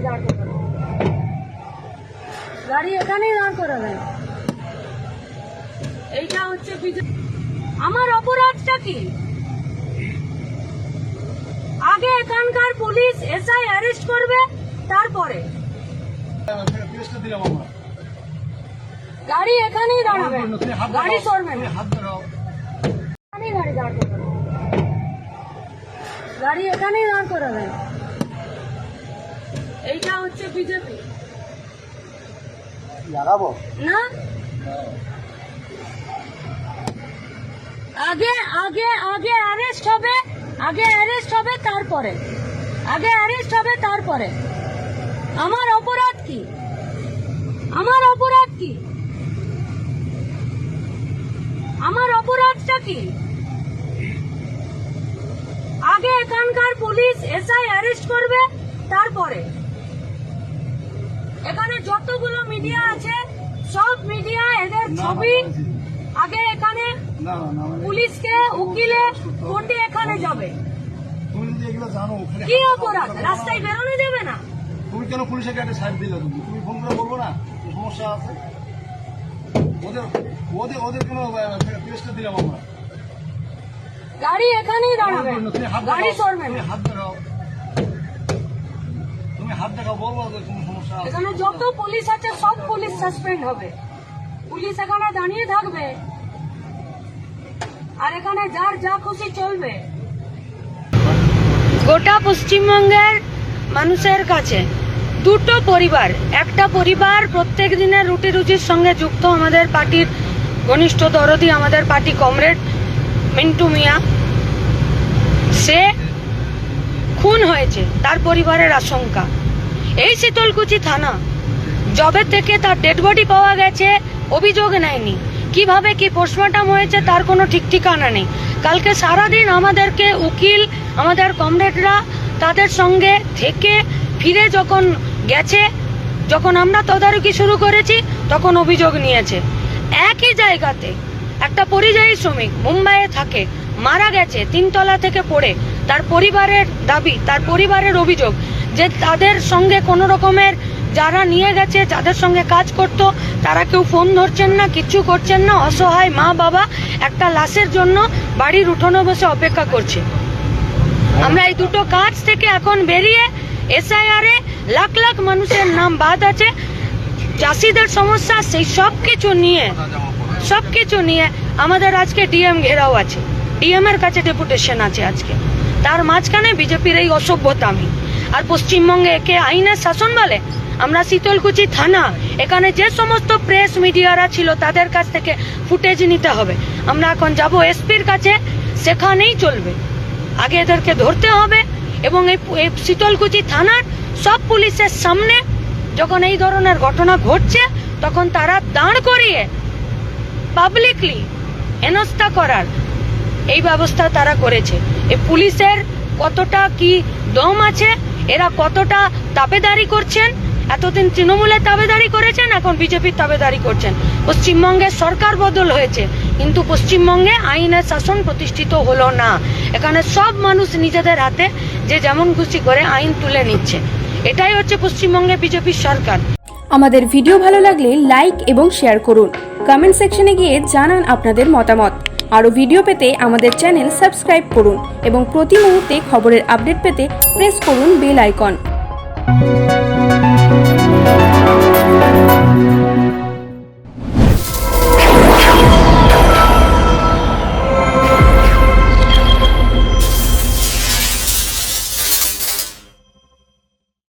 দাঁড় করাবে, গাড়ি এখানেই দাঁড় করাবে। এইটা হচ্ছে আমার অপরাধটা কি? আগে এখানকার পুলিশ এসআই অ্যারেস্ট করবে, তারপরে গাড়ি এখানেই দাঁড়াবে, গাড়ি সরবে না, এখানেই গাড়ি দাঁড় করাবে, গাড়ি এখানেই দাঁড় করাবে। এইটা হচ্ছে বিজেপি না। আগে আগে আগে অ্যারেস্ট হবে, আগে অ্যারেস্ট হবে তারপরে, আগে অ্যারেস্ট হবে তারপরে। আমার অপরাধ কি? আমার অপরাধ কি? আমার অপরাধটা কি? আগে এখানকার পুলিশ এসআই অ্যারেস্ট করবে, তারপরে এখানে যতগুলো মিডিয়া আছে সব মিডিয়া এদের ছবি আগে এখানে পুলিশকে উকিলে কোর্টে এখানে যাবে। কি অপরাধ? রাস্তায় বেরোনো যাবে না? তুমি কেন পুলিশকে একটা সাইড দিলে? তুমি ফোন করে বলবো না সমস্যা আছে? ওদের কোনো কেসটা দিলাম আমরা। গাড়ি এখানেই দাঁড়াবে, গাড়ি সরবে না। তুমি হাত দেখাও, বলবো কোনো সমস্যা আছে? এখানে যত পুলিশ আছে সব পুলিশ সাসপেন্ড হবে, পুলিশ এখানে দাঁড়িয়ে থাকবে, আর এখানে যার যা খুশি চলবে। গোটা পশ্চিমবঙ্গের মানুষের কাছে দুটো পরিবার, একটা পরিবার প্রত্যেক দিনের রুটি রুজির সঙ্গে যুক্ত আমাদের পার্টির ঘনিষ্ঠ দরদি, আমাদের পার্টি কমরেড মিন্টু মিয়া, সে খুন হয়েছে, তার পরিবারের আশঙ্কা। এই শীতলকুচি থানা জবে থেকে তার ডেড বডি পাওয়া গেছে, অভিযোগ নেয়নি। কিভাবে কি পোস্টমর্টম হয়েছে তার কোনো ঠিক ঠিকানা নেই। কালকে সারাদিন আমাদেরকে উকিল, আমাদের কমরেডরা তাদের সঙ্গে থেকে ফিরে যখন গেছে, যখন আমরা তদারকি শুরু করেছি, তখন অভিযোগ নিয়েছে। একই জায়গাতে একটা পরিযায়ী শ্রমিক মুম্বাইয়ে থাকে, মারা গেছে 3 তলা থেকে পড়ে। তার পরিবারের দাবি, তার পরিবারের অভিযোগ যে তাদের সঙ্গে কোনো রকমের, যারা নিয়ে গেছে, যাদের সঙ্গে কাজ করত, তারা কেউ ফোন ধরছেন না, কিছু করছেন না। অসহায় মা বাবা একটা লাশের জন্য বাড়ির উঠোনে বসে অপেক্ষা করছে। আমরা এই দুটো কাজ থেকে এখন বেরিয়ে এসআইআর এ লাখ লাখ মানুষের নাম বাদ আছে, চাষিদের সমস্যা, সেই সব কিছু নিয়ে আমাদের আজকে ডিএম ঘেরাও আছে, ডিএম এর কাছে ডেপুটেশন আছে আজকে। তার মাঝখানে বিজেপির এই অসভ্যতামি। আর পশ্চিমবঙ্গে একে আইনের শাসন বলে। আমরা শীতলকুচি থানা, এখানে যে সমস্ত প্রেস মিডিয়ারা ছিল তাদের কাছ থেকে ফুটেজ নিতে হবে। আমরা এখন যাব এসপির কাছে, সেখানেই চলবে। আগে এদেরকে ধরতে হবে, এবং এই শীতলকুচি থানার সব পুলিশের সামনে যখন এই ধরনের ঘটনা ঘটছে, তখন তারা দাঁড় করিয়ে পাবলিকলি হেনস্থা করার এই ব্যবস্থা তারা করেছে। এই পুলিশের কতটা কি দম আছে, এরা কতটা তাবেদারি করছেন। এতদিন তৃণমূলের তাবেদারি করেছেন, এখন বিজেপির তাবেদারি করছেন। পশ্চিমবঙ্গে সরকার বদল হয়েছে, কিন্তু পশ্চিমবঙ্গে আইনের শাসন প্রতিষ্ঠিত হলো না। এখানে সব মানুষ নিজেদের হাতে যে যেমন খুশি করে আইন তুলে নিচ্ছে। এটাই হচ্ছে পশ্চিমবঙ্গে বিজেপির সরকার। আমাদের ভিডিও ভালো লাগলে লাইক এবং শেয়ার করুন। কমেন্ট সেকশনে গিয়ে জানান আপনাদের মতামত। আরও ভিডিও পেতে আমাদের চ্যানেল সাবস্ক্রাইব করুন এবং প্রতি মুহূর্তে খবরের আপডেট পেতে প্রেস করুন বেল আইকন।